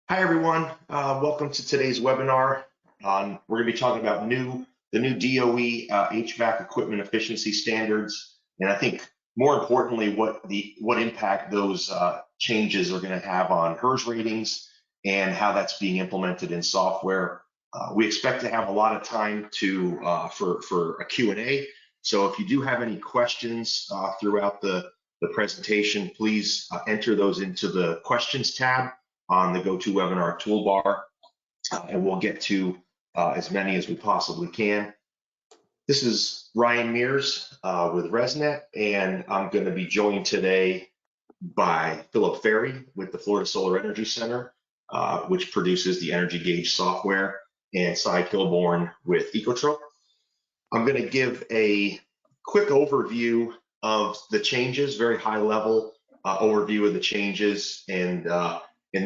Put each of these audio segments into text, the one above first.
Hi, everyone. Welcome to today's webinar. We're going to be talking about the new DOE HVAC equipment efficiency standards, and I think more importantly, what impact those changes are going to have on HERS ratings and how that's being implemented in software. We expect to have a lot of time for a Q&A. So if you do have any questions throughout the presentation, please enter those into the questions tab on the GoToWebinar toolbar, and we'll get to as many as we possibly can. This is Ryan Mears with ResNet, and I'm going to be joined today by Philip Ferry with the Florida Solar Energy Center, which produces the Energy Gauge software, and Cy Kilborn with Ecotrope. I'm going to give a quick overview of the changes, very high level overview of the changes, and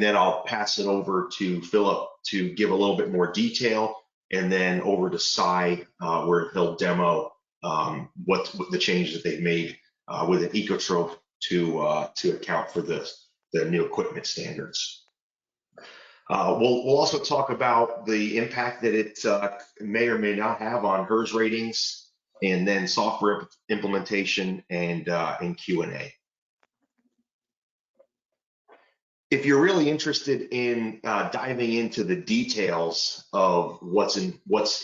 then I'll pass it over to Philip to give a little bit more detail, and then over to Cy, where he'll demo what the changes that they've made with an Ecotrope to account for the new equipment standards. We'll also talk about the impact that it may or may not have on HERS ratings, and then software implementation and Q&A. If you're really interested in diving into the details of what's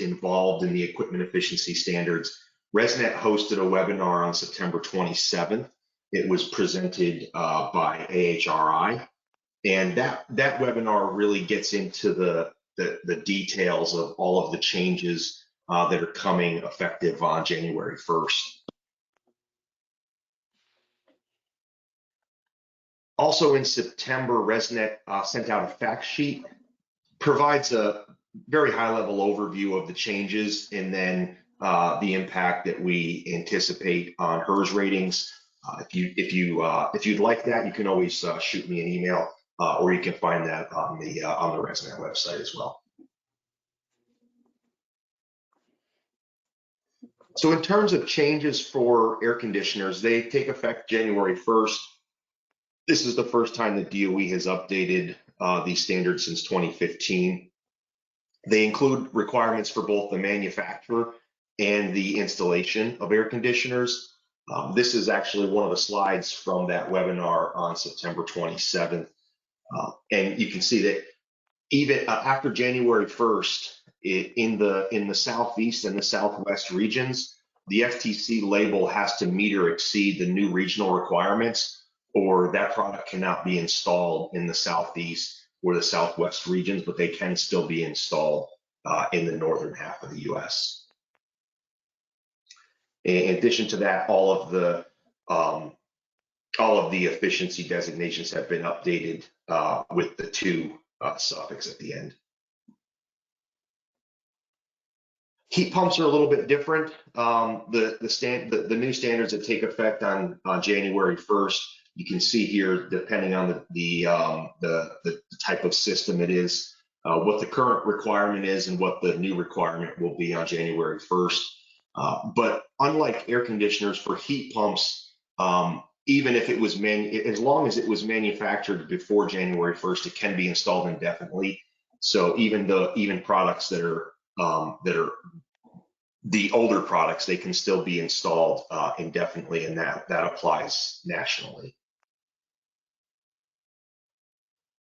involved in the equipment efficiency standards, ResNet hosted a webinar on September 27th. It was presented by AHRI, and that webinar really gets into the details of all of the changes that are coming effective on January 1st. Also in September, ResNet sent out a fact sheet, provides a very high-level overview of the changes, and then the impact that we anticipate on HERS ratings. If you'd like that, you can always shoot me an email, or you can find that on the ResNet website as well. So in terms of changes for air conditioners, they take effect January 1st. This is the first time that DOE has updated these standards since 2015. They include requirements for both the manufacturer and the installation of air conditioners. This is actually one of the slides from that webinar on September 27th. And you can see that even after January 1st, in the Southeast and the Southwest regions, the FTC label has to meet or exceed the new regional requirements, or that product cannot be installed in the Southeast or the Southwest regions, but they can still be installed in the northern half of the US. In addition to that, all of the efficiency designations have been updated with the two suffix at the end. Heat pumps are a little bit different. The new standards that take effect on January 1st. You can see here, depending on the type of system it is, what the current requirement is and what the new requirement will be on January 1st. But unlike air conditioners, for heat pumps, even if it was as long as it was manufactured before January 1st, it can be installed indefinitely. So even products that are the older products, they can still be installed indefinitely, and that applies nationally.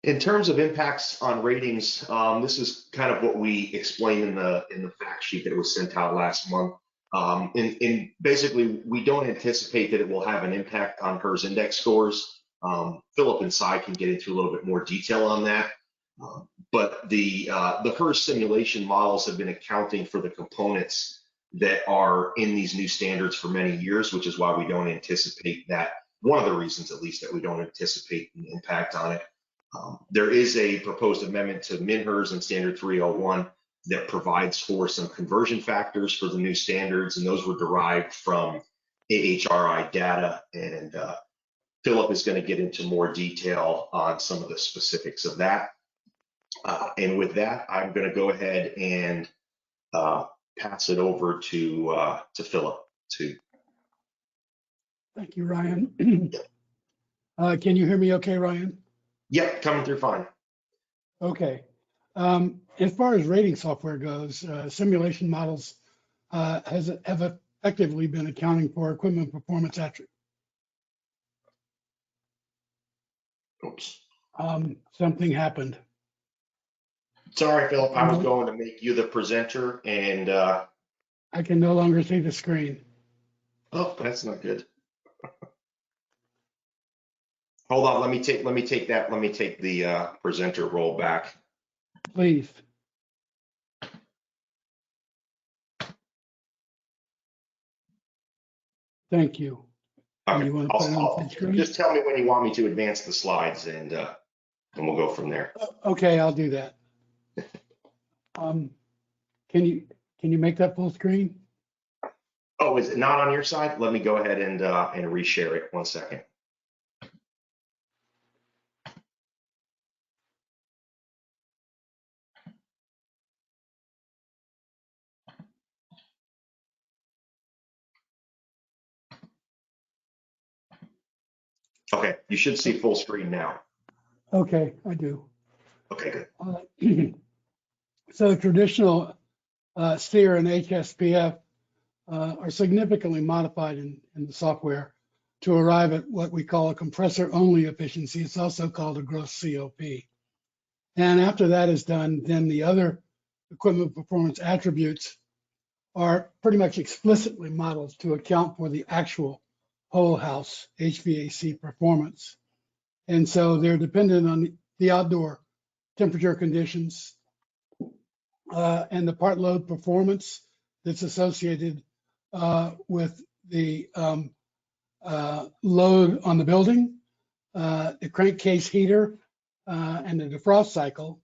In terms of impacts on ratings, this is kind of what we explained in the fact sheet that was sent out last month. And basically, we don't anticipate that it will have an impact on HERS index scores. Philip and Cy can get into a little bit more detail on that. But the HERS simulation models have been accounting for the components that are in these new standards for many years, which is why we don't anticipate that. One of the reasons, at least, that we don't anticipate an impact on it. There is a proposed amendment to MINHERS and Standard 301 that provides for some conversion factors for the new standards, and those were derived from AHRI data. And Philip is going to get into more detail on some of the specifics of that. And with that, I'm going to go ahead and pass it over to Philip. Thank you, Ryan. Can you hear me okay, Ryan? Yep, coming through fine. Okay. As far as rating software goes, simulation models have effectively been accounting for equipment performance attributes. Oops. Something happened. Sorry, Philip, I was going to make you the presenter and, I can no longer see the screen. oh, that's not good. Hold on, let me take the presenter role back. Please. Thank you. Okay, You want to put it on the screen? just tell me when you want me to advance the slides and we'll go from there. Okay, I'll do that. Can you make that full screen? Oh, is it not on your side? Let me go ahead and reshare it. 1 second. Okay, you should see full screen now. Okay, I do. Okay, good. So traditional SEER and HSPF are significantly modified in the software to arrive at what we call a compressor-only efficiency. It's also called a gross COP. And after that is done, then the other equipment performance attributes are pretty much explicitly modeled to account for the actual whole house HVAC performance. And so they're dependent on the outdoor temperature conditions and the part load performance that's associated with the load on the building, the crankcase heater, and the defrost cycle.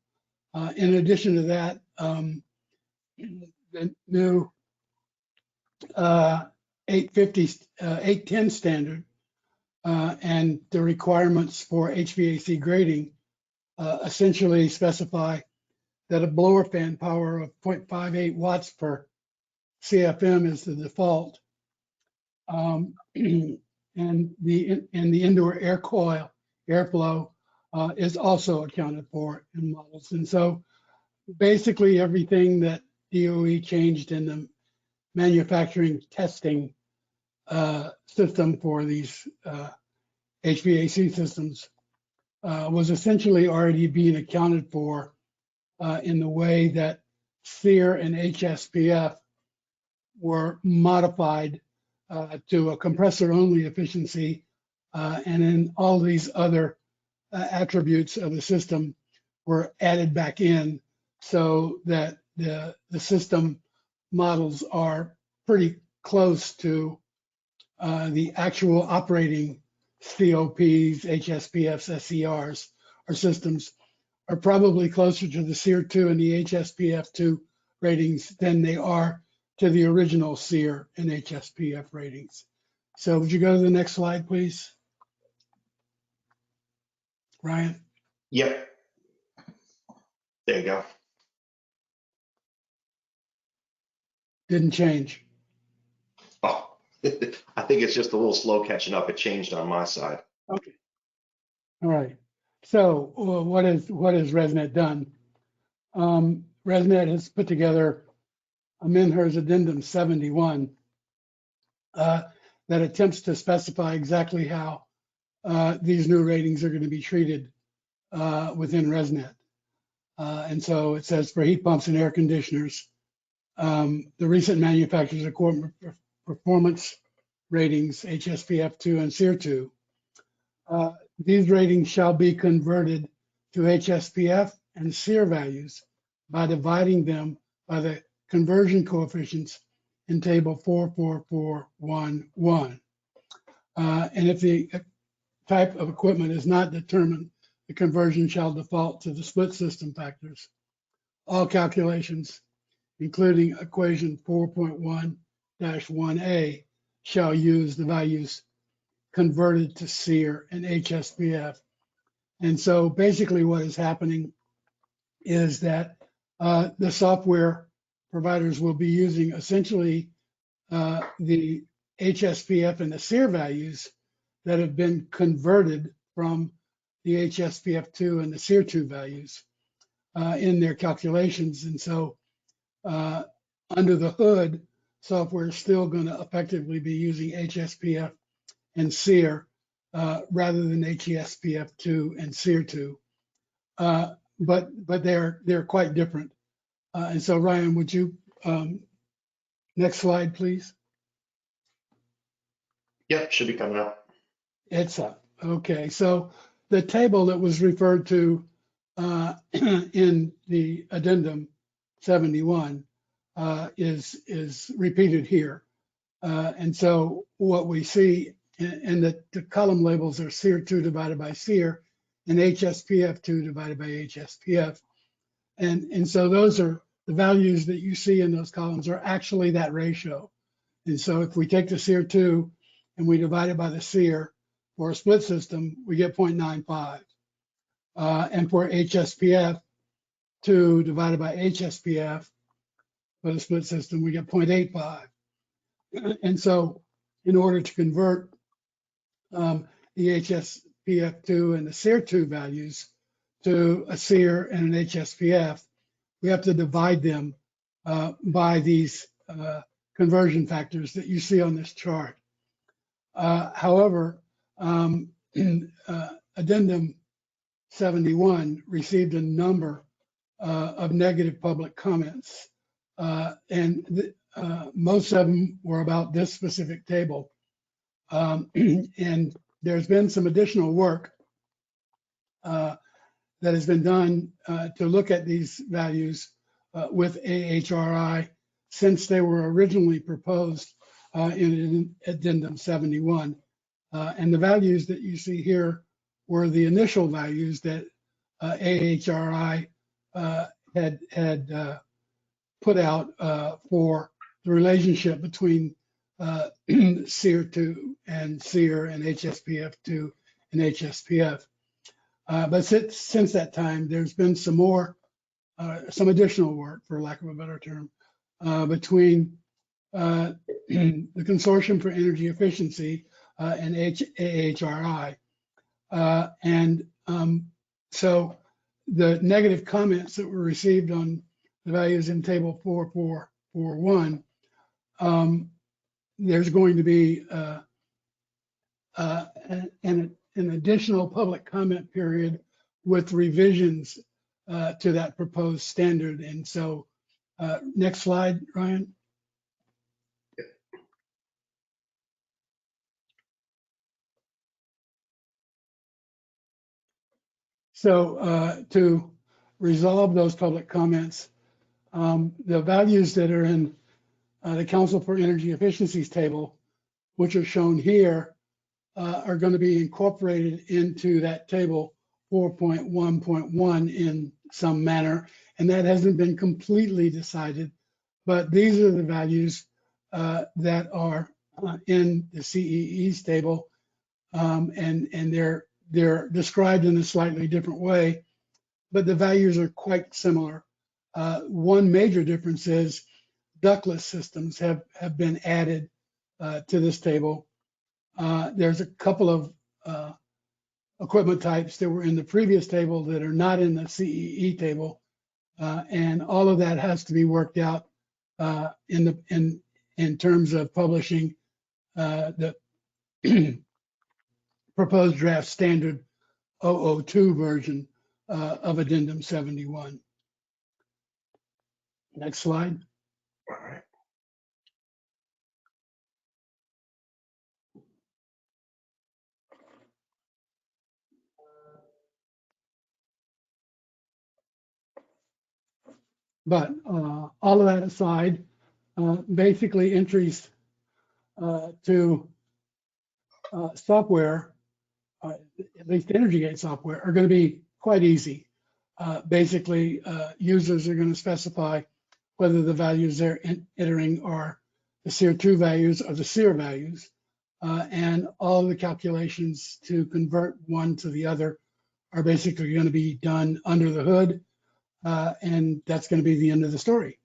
In addition to that, the new 810 standard and the requirements for HVAC grading essentially specify that a blower fan power of 0.58 watts per CFM is the default. And the indoor air coil airflow is also accounted for in models. And so basically everything that DOE changed in the manufacturing testing system for these HVAC systems was essentially already being accounted for in the way that SEER and HSPF were modified to a compressor-only efficiency, and then all these other attributes of the system were added back in so that the system models are pretty close to the actual operating COPs, HSPFs, SERs, or systems are probably closer to the SEER2 and the HSPF2 ratings than they are to the original SEER and HSPF ratings. So would you go to the next slide, please? Ryan? Yep. There you go. Didn't change. Oh, I think it's just a little slow catching up. It changed on my side. Okay. All right. So what has ResNet done? ResNet has put together a MINHERS Addendum 71 that attempts to specify exactly how these new ratings are going to be treated within ResNet. And so it says for heat pumps and air conditioners, the recent manufacturer's equipment performance ratings, HSPF2 and SEER2, these ratings shall be converted to HSPF and SEER values by dividing them by the conversion coefficients in table 44411. And if the type of equipment is not determined, the conversion shall default to the split system factors. All calculations, including equation 4.1-1A, shall use the values converted to SEER and HSPF. And so basically what is happening is that the software providers will be using essentially the HSPF and the SEER values that have been converted from the HSPF2 and the SEER2 values. in their calculations. And so under the hood, software is still going to effectively be using HSPF and SEER rather than HESPF2 and SEER2. But they're quite different. And so Ryan, would you, next slide, please? Yep, should be coming up. It's up. Okay, so the table that was referred to in the addendum 71 is repeated here. And so what we see, and the column labels are SEER2 divided by SEER and HSPF2 divided by HSPF. And so those are the values that you see in those columns are actually that ratio. And so if we take the SEER2 and we divide it by the SEER for a split system, we get 0.95. And for HSPF2 divided by HSPF for the split system, we get 0.85. And so in order to convert the HSPF2 and the SEER2 values to a SEER and an HSPF, we have to divide them by these conversion factors that you see on this chart. However, Addendum 71 received a number of negative public comments, and most of them were about this specific table. And there's been some additional work that has been done to look at these values with AHRI since they were originally proposed in Addendum 71. And the values that you see here were the initial values that AHRI had put out for the relationship between SEER2 and SEER and HSPF2 and HSPF. But since that time, there's been some additional work, for lack of a better term, between the Consortium for Energy Efficiency and AHRI. So the negative comments that were received on the values in table 4441, there's going to be an additional public comment period with revisions to that proposed standard. And so next slide, Ryan. So to resolve those public comments, the values that are in the Council for Energy Efficiency's table, which are shown here, are going to be incorporated into that table 4.1.1 in some manner, and that hasn't been completely decided. But these are the values that are in the CEE's table, and they're described in a slightly different way, but the values are quite similar. One major difference is ductless systems have been added to this table. There's a couple of equipment types that were in the previous table that are not in the CEE table, and all of that has to be worked out in terms of publishing the proposed draft standard 002 version of Addendum 71. Next slide. All right. But all of that aside, basically entries to software, at least EnergyGate software, are going to be quite easy. Basically, users are going to specify whether the values they're entering are the SEER2 values or the SEER values, and all the calculations to convert one to the other are basically going to be done under the hood, and that's going to be the end of the story.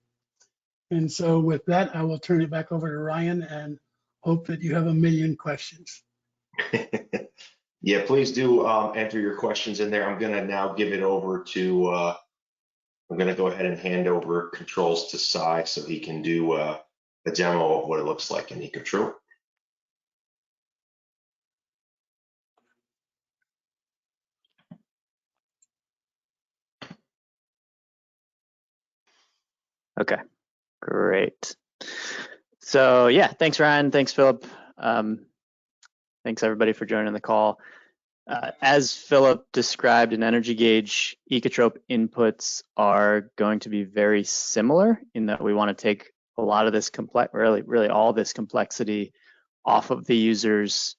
And so with that, I will turn it back over to Ryan and hope that you have a million questions. Yeah, please do enter your questions in there. I'm going to now give it over to I'm going to go ahead and hand over controls to Cy so he can do a demo of what it looks like in EcoTrope. Okay, great. So yeah, thanks Ryan, thanks Philip. Thanks everybody for joining the call. As Philip described in Energy Gauge, EcoTrope inputs are going to be very similar in that we want to take a lot of this really all this complexity off of the user's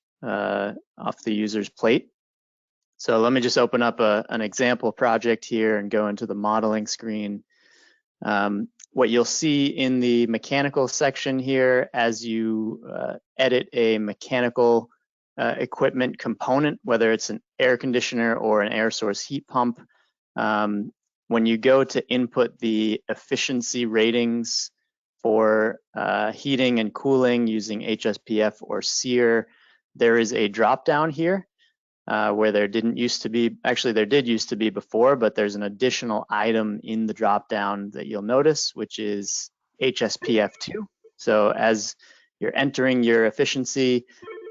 plate. So let me just open up an example project here and go into the modeling screen. What you'll see in the mechanical section here as you edit a mechanical equipment component, whether it's an air conditioner or an air source heat pump, when you go to input the efficiency ratings for heating and cooling using HSPF or SEER, there is a drop down here where there didn't used to be, actually there did used to be before, but there's an additional item in the drop down that you'll notice, which is HSPF2. So as you're entering your efficiency,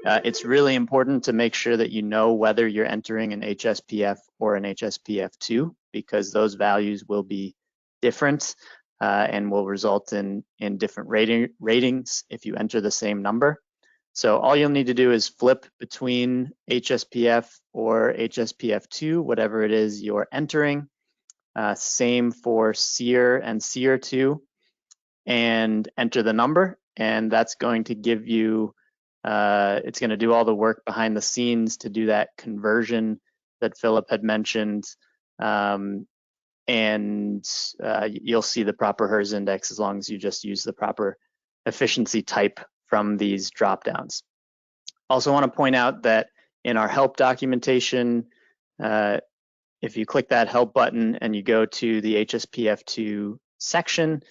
it's really important to make sure that you know whether you're entering an HSPF or an HSPF2, because those values will be different and will result in different ratings if you enter the same number. So all you'll need to do is flip between HSPF or HSPF2, whatever it is you're entering. Same for SEER and SEER2, and enter the number, and that's going to give you, it's going to do all the work behind the scenes to do that conversion that Philip had mentioned, and you'll see the proper HERS index as long as you just use the proper efficiency type from these drop downs. Also want to point out that in our help documentation, if you click that help button and you go to the HSPF2 section,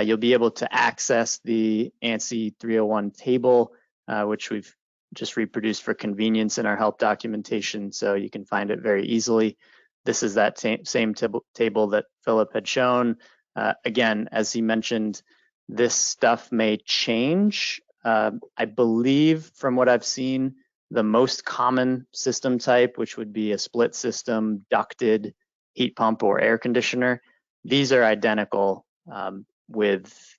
you'll be able to access the ANSI 301 table, which we've just reproduced for convenience in our help documentation, so you can find it very easily. This is that same table that Philip had shown. Again, as he mentioned, this stuff may change. I believe from what I've seen, the most common system type, which would be a split system, ducted heat pump or air conditioner, these are identical with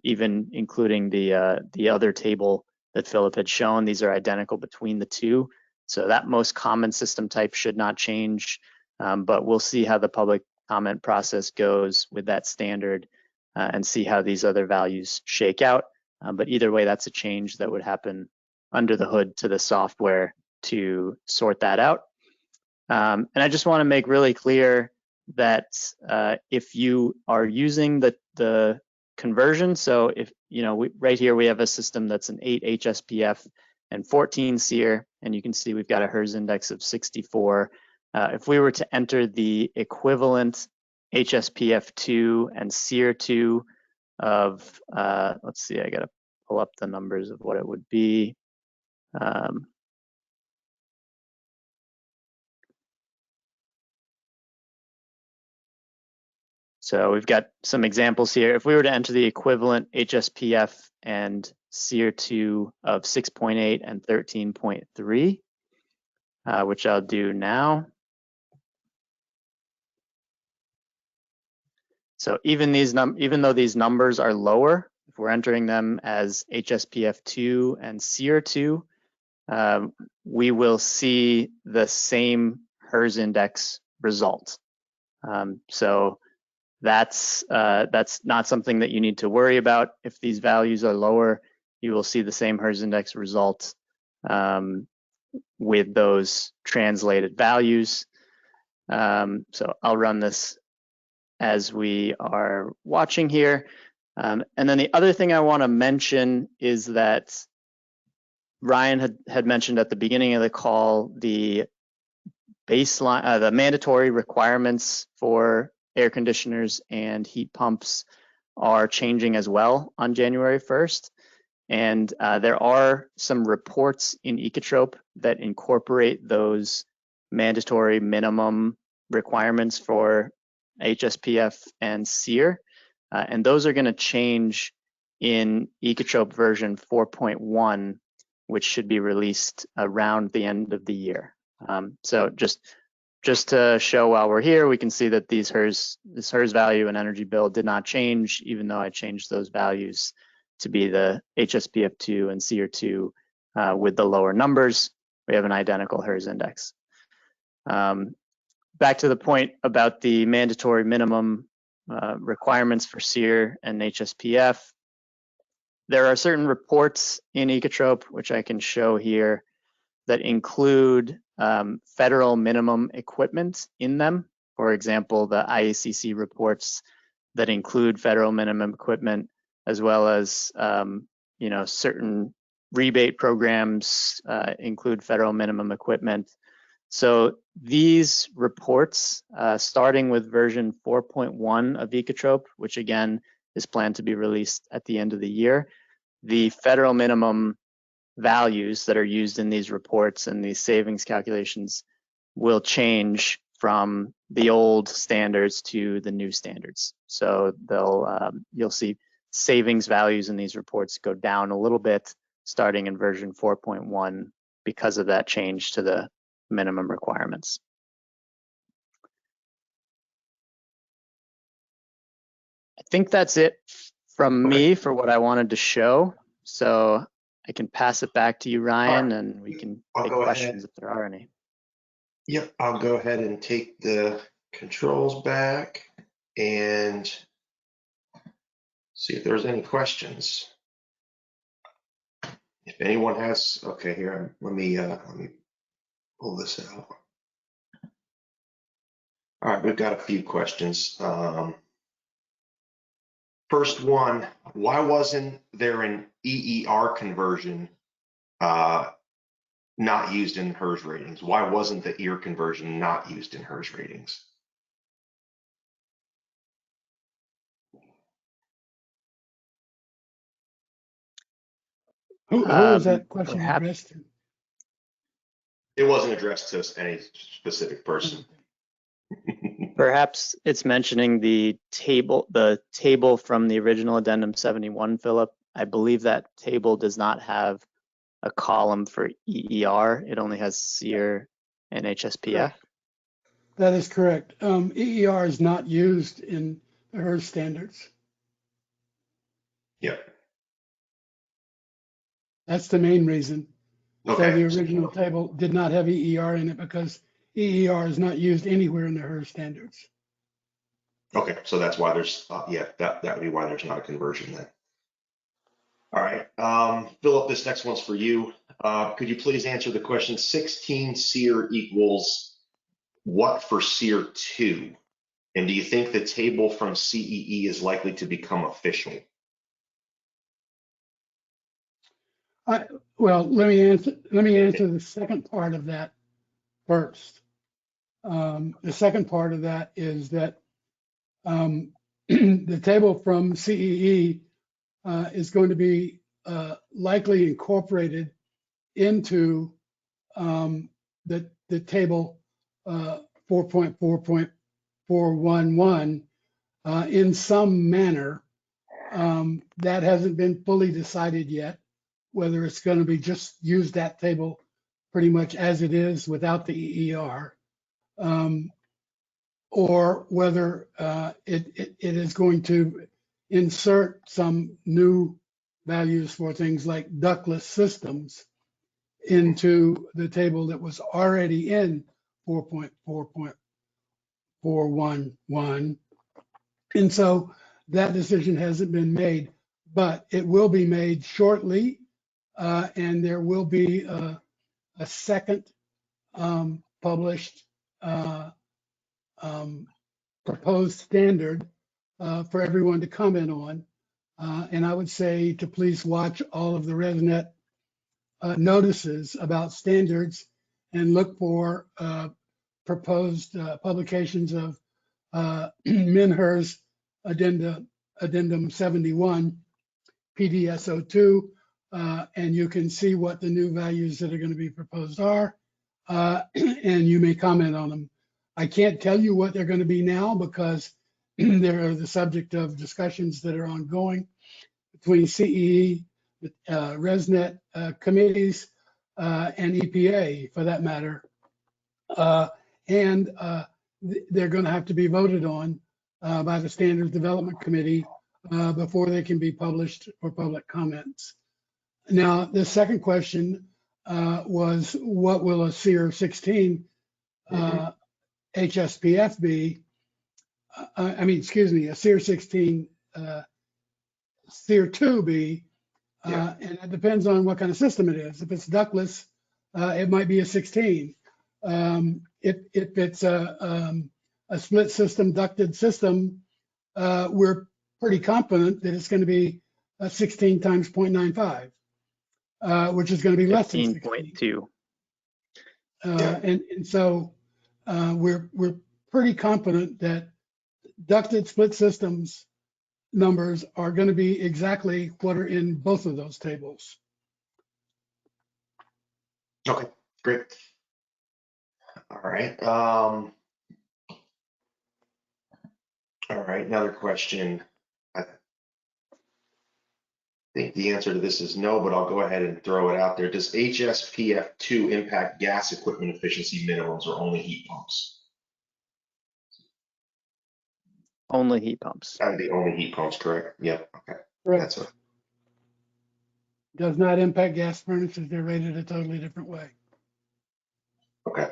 even including the other table that Philip had shown. These are identical between the two. So that most common system type should not change, but we'll see how the public comment process goes with that standard and see how these other values shake out. But either way, that's a change that would happen under the hood to the software to sort that out. And I just want to make really clear that if you are using the conversion, so if, you know, right here we have a system that's an 8 HSPF and 14 SEER, and you can see we've got a HERS index of 64. If we were to enter the equivalent HSPF2 and SEER2 of, let's see, I gotta pull up the numbers of what it would be. So we've got some examples here. If we were to enter the equivalent HSPF and SEER2 of 6.8 and 13.3, which I'll do now. So even though these numbers are lower, if we're entering them as HSPF2 and SEER2, we will see the same HERS index result. So that's not something that you need to worry about. If these values are lower, you will see the same HERS index result with those translated values. So I'll run this as we are watching here. And then the other thing I want to mention is that Ryan had mentioned at the beginning of the call the baseline, the mandatory requirements for air conditioners and heat pumps are changing as well on January 1st. And there are some reports in EcoTrope that incorporate those mandatory minimum requirements for HSPF, and SEER. And those are going to change in Ecotrope version 4.1, which should be released around the end of the year. So just to show while we're here, we can see that this HERS value and energy bill did not change, even though I changed those values to be the HSPF2 and SEER2 with the lower numbers. We have an identical HERS index. Back to the point about the mandatory minimum requirements for SEER and HSPF. There are certain reports in Ecotrope, which I can show here, that include federal minimum equipment in them. For example, the IACC reports that include federal minimum equipment, as well as certain rebate programs include federal minimum equipment. So these reports, starting with version 4.1 of Ecotrope, which again is planned to be released at the end of the year, the federal minimum values that are used in these reports and these savings calculations will change from the old standards to the new standards. So you'll see savings values in these reports go down a little bit starting in version 4.1 because of that change to the minimum requirements. I think that's it from me for what I wanted to show. So I can pass it back to you, Ryan, and we can take questions if there are any. Yep, I'll go ahead and take the controls back and see if there's any questions. If anyone has, okay, here, let me pull this out. All right, we've got a few questions. First one, why wasn't there an EER conversion not used in HERS ratings? Why wasn't the EAR conversion not used in HERS ratings? Who was that question addressed to? It wasn't addressed to any specific person. Perhaps it's mentioning the table from the original Addendum 71, Philip. I believe that table does not have a column for EER. It only has SEER and HSPF. That is correct. EER is not used in the HERS standards. Yep. That's the main reason. Okay. So the original table did not have EER in it because EER is not used anywhere in the HERS standards. Okay, so that's why there's, that would be why there's not a conversion then. All right, Philip, this next one's for you. Could you please answer the question, 16 SEER equals what for SEER 2? And do you think the table from CEE is likely to become official? Well, let me answer the second part of that first. The second part of that is that the table from CEE is going to be likely incorporated into the table 4.4.411 in some manner. That hasn't been fully decided yet, whether it's going to be just use that table pretty much as it is without the EER, or whether it is going to insert some new values for things like ductless systems into the table that was already in 4.4.411. And so that decision hasn't been made, but it will be made shortly, and there will be a second published proposed standard for everyone to comment on. And I would say to please watch all of the ResNet notices about standards and look for proposed publications of MINHERS Addendum 71, PDS02, and you can see what the new values that are going to be proposed are, and you may comment on them I can't tell you what they're going to be now because they're the subject of discussions that are ongoing between CEE, ResNet committees, and EPA for that matter. And they're going to have to be voted on by the Standards Development Committee before they can be published for public comments. Now, the second question was, what will a SEER 16 HSPF be? A SEER 16 SEER 2 be? And it depends on what kind of system it is. If it's ductless, it might be a 16. If it's a split system, ducted system, we're pretty confident that it's going to be 16 times 0.95, which is going to be less than 15.2. And so we're pretty confident that ducted split systems numbers are going to be exactly what are in both of those tables. Okay, great. All right. All right, another question. I think the answer to this is no, but I'll go ahead and throw it out there. Does HSPF2 impact gas equipment efficiency minimums or only heat pumps? Only heat pumps. That would be only heat pumps, correct? Yep. Okay. Correct. That's what. Does not impact gas furnaces. They're rated a totally different way. Okay.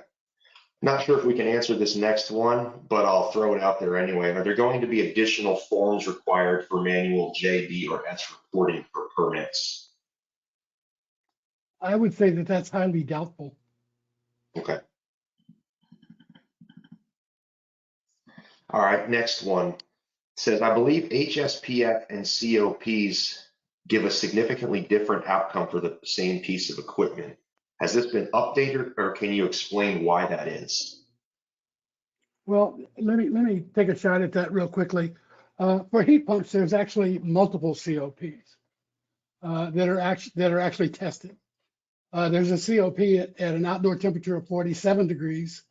Not sure if we can answer this next one, but I'll throw it out there anyway. Are there going to be additional forms required for manual J, D, or S reporting for permits? I would say that that's highly doubtful. Okay. All right, next one. It says, I believe HSPF and COPs give a significantly different outcome for the same piece of equipment. Has this been updated, or can you explain why that is? Well, let me take a shot at that real quickly. For heat pumps, there's actually multiple COPs that are actually tested. There's a COP at an outdoor temperature of 47 degrees,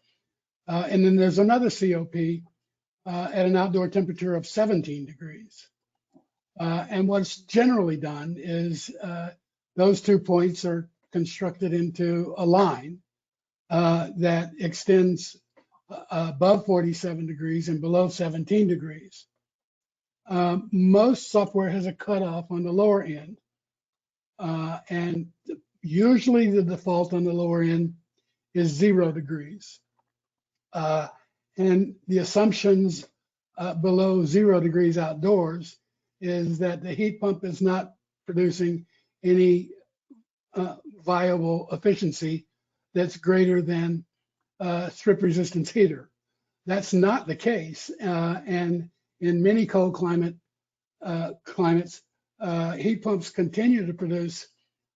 and then there's another COP at an outdoor temperature of 17 degrees. And what's generally done is those 2 points are constructed into a line that extends above 47 degrees and below 17 degrees. Most software has a cutoff on the lower end, and usually the default on the lower end is 0 degrees. And the assumptions below 0 degrees outdoors is that the heat pump is not producing any viable efficiency that's greater than strip resistance heater. That's not the case. And in many cold climates, heat pumps continue to produce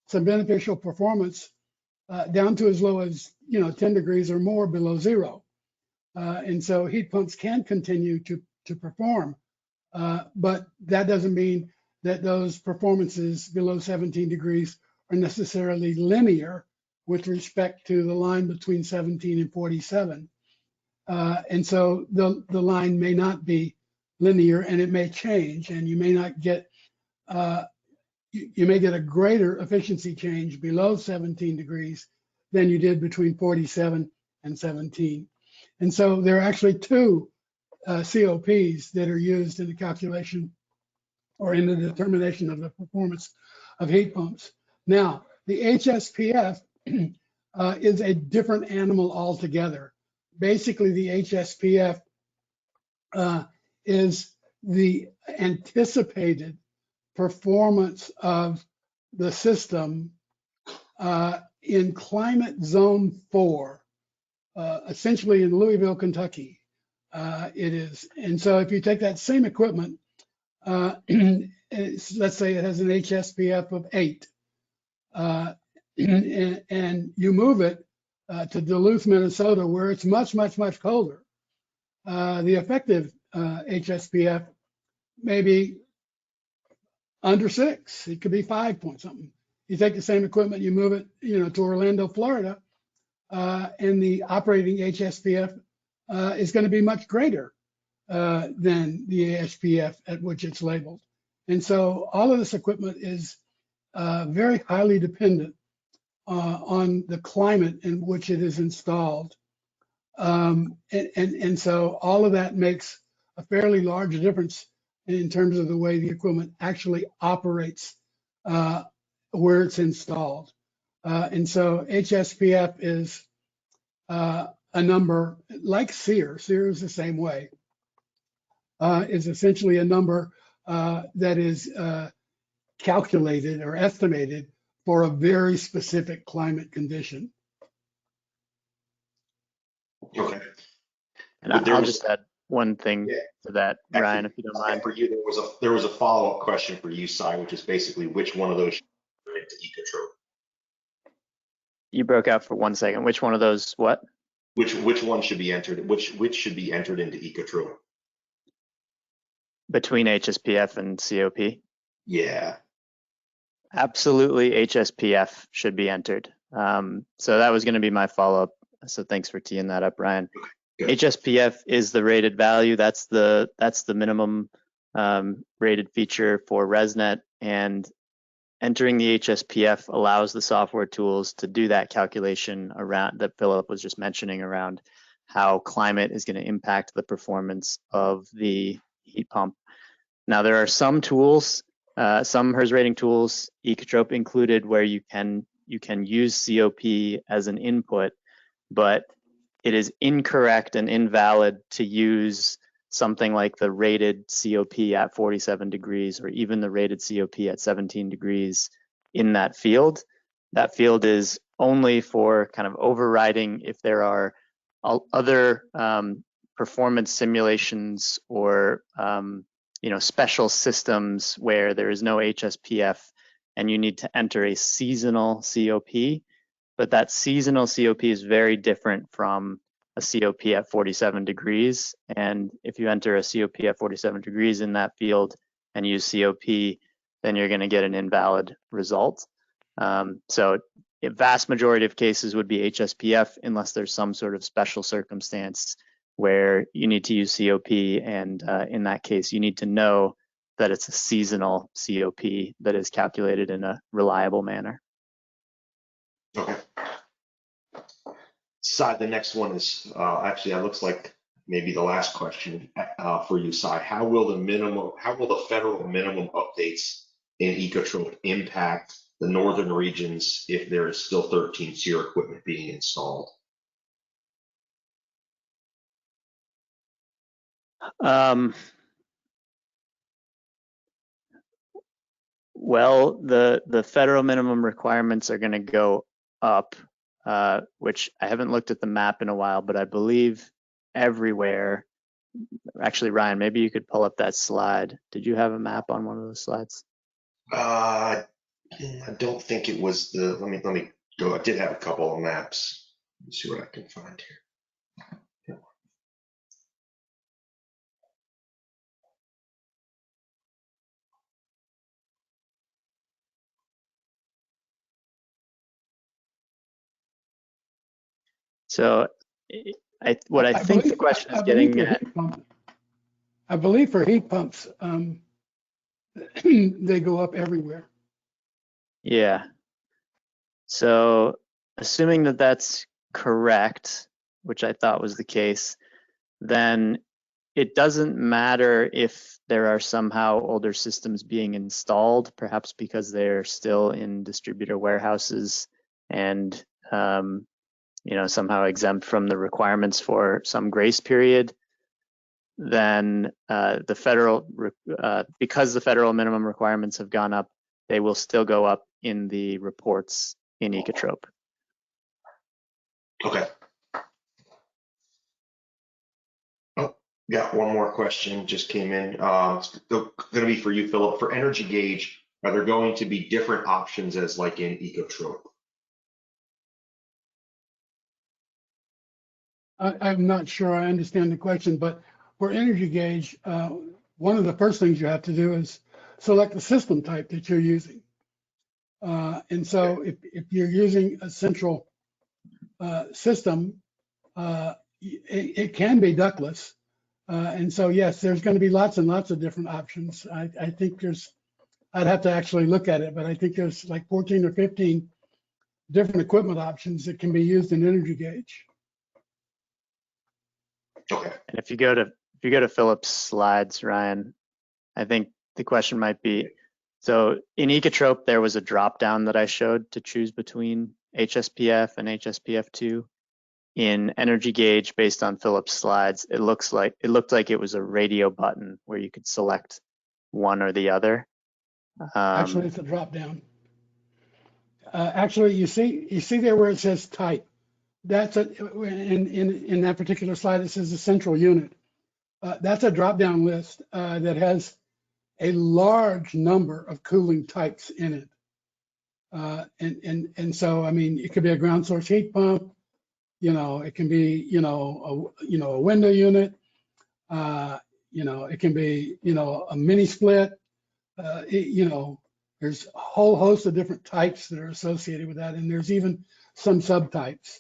some beneficial performance down to as low as 10 degrees or more below 0. And so heat pumps can continue to perform, but that doesn't mean that those performances below 17 degrees are necessarily linear with respect to the line between 17 and 47. And so the line may not be linear, and it may change, and you may not get, you may get a greater efficiency change below 17 degrees than you did between 47 and 17. And so there are actually two COPs that are used in the calculation or in the determination of the performance of heat pumps. Now, the HSPF is a different animal altogether. Basically, the HSPF is the anticipated performance of the system in climate zone 4, essentially in Louisville, Kentucky. It is. And so if you take that same equipment, let's say it has an HSPF of 8, and you move it to Duluth, Minnesota, where it's much, much, much colder. The effective HSPF may be under 6. It could be 5 point something. You take the same equipment, you move it, to Orlando, Florida, and the operating HSPF is going to be much greater than the ASPF at which it's labeled. And so all of this equipment is very highly dependent on the climate in which it is installed. And so all of that makes a fairly large difference in terms of the way the equipment actually operates where it's installed. And so HSPF is a number like SEER. SEER is the same way. Is essentially a number that is calculated or estimated for a very specific climate condition. Okay. And I'll just add one thing to that, Ryan, if you don't mind. For you, there was a follow-up question for you, Cy, which is basically which one of those should go into Ecotrope? You broke out for 1 second. Which one of those? What? Which one should be entered? Which should be entered into Ecotrope? Between HSPF and COP? Yeah. Absolutely, HSPF should be entered. So that was going to be my follow-up. So thanks for teeing that up, Ryan. Good. HSPF is the rated value. That's the minimum rated feature for ResNet, and entering the HSPF allows the software tools to do that calculation around that Philip was just mentioning around how climate is going to impact the performance of the heat pump. Now there are some tools, some HERS rating tools, Ecotrope included, where you can use COP as an input, but it is incorrect and invalid to use something like the rated COP at 47 degrees or even the rated COP at 17 degrees in that field. That field is only for kind of overriding if there are other performance simulations or special systems where there is no HSPF and you need to enter a seasonal COP. But that seasonal COP is very different from a COP at 47 degrees. And if you enter a COP at 47 degrees in that field and use COP, then you're going to get an invalid result. So a vast majority of cases would be HSPF unless there's some sort of special circumstance where you need to use COP. And in that case, you need to know that it's a seasonal COP that is calculated in a reliable manner. Okay. Cy, the next one is actually that looks like maybe the last question for you, Cy. How will the federal minimum updates in Ecotrope impact the northern regions if there is still 13 SEER equipment being installed? Well, the federal minimum requirements are going to go up, which I haven't looked at the map in a while, but I believe everywhere. Actually, Ryan, maybe you could pull up that slide. Did you have a map on one of those slides? I don't think it was the. Let me go. I did have a couple of maps. Let me see what I can find here. So I think the question is getting at. I believe for heat pumps, they go up everywhere. Yeah. So assuming that that's correct, which I thought was the case, then it doesn't matter if there are somehow older systems being installed, perhaps because they're still in distributor warehouses and somehow exempt from the requirements for some grace period. Then because the federal minimum requirements have gone up, they will still go up in the reports in Ecotrope. Okay. Oh, got one more question just came in. It's going to be for you, Philip. For Energy Gauge, are there going to be different options as like in Ecotrope? I'm not sure I understand the question, but for Energy Gauge, one of the first things you have to do is select the system type that you're using. And so if you're using a central system, it can be ductless. And so, yes, there's going to be lots and lots of different options. I think I'd have to actually look at it, but I think there's like 14 or 15 different equipment options that can be used in energy gauge. Okay. And if you go to Philip's slides, Ryan, I think the question might be, so in Ecotrope, there was a drop down that I showed to choose between HSPF and HSPF2. In energy gauge, based on Philip's slides, it looked like it was a radio button where you could select one or the other. Actually, it's a drop down. Actually, you see there where it says type. That's in that particular slide, it says the central unit. That's a drop down list that has a large number of cooling types in it. And so, I mean, it could be a ground source heat pump. It can be, a window unit. It can be, a mini split. There's a whole host of different types that are associated with that, and there's even some subtypes.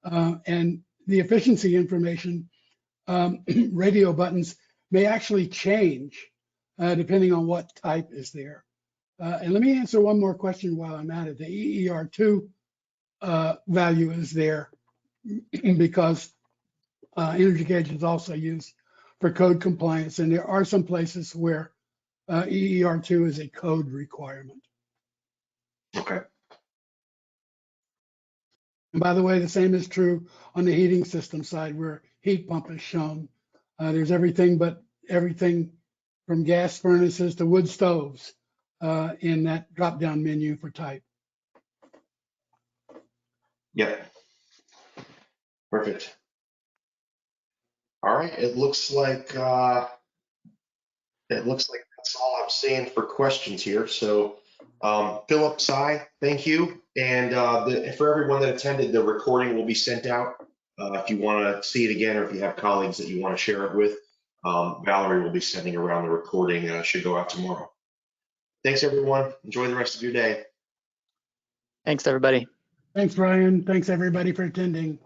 And the efficiency information, radio buttons may actually change depending on what type is there. And let me answer one more question while I'm at it. The EER2 value is there because energy gauge is also used for code compliance, and there are some places where EER2 is a code requirement. Okay. And by the way, the same is true on the heating system side where heat pump is shown. There's everything from gas furnaces to wood stoves in that drop-down menu for type. Yep. Perfect. All right. It looks like that's all I'm seeing for questions here. So, Philip, Cy, thank you. And for everyone that attended, the recording will be sent out. If you want to see it again, or if you have colleagues that you want to share it with, Valerie will be sending around the recording. Should go out tomorrow. Thanks, everyone. Enjoy the rest of your day. Thanks, everybody. Thanks, Ryan. Thanks, everybody, for attending.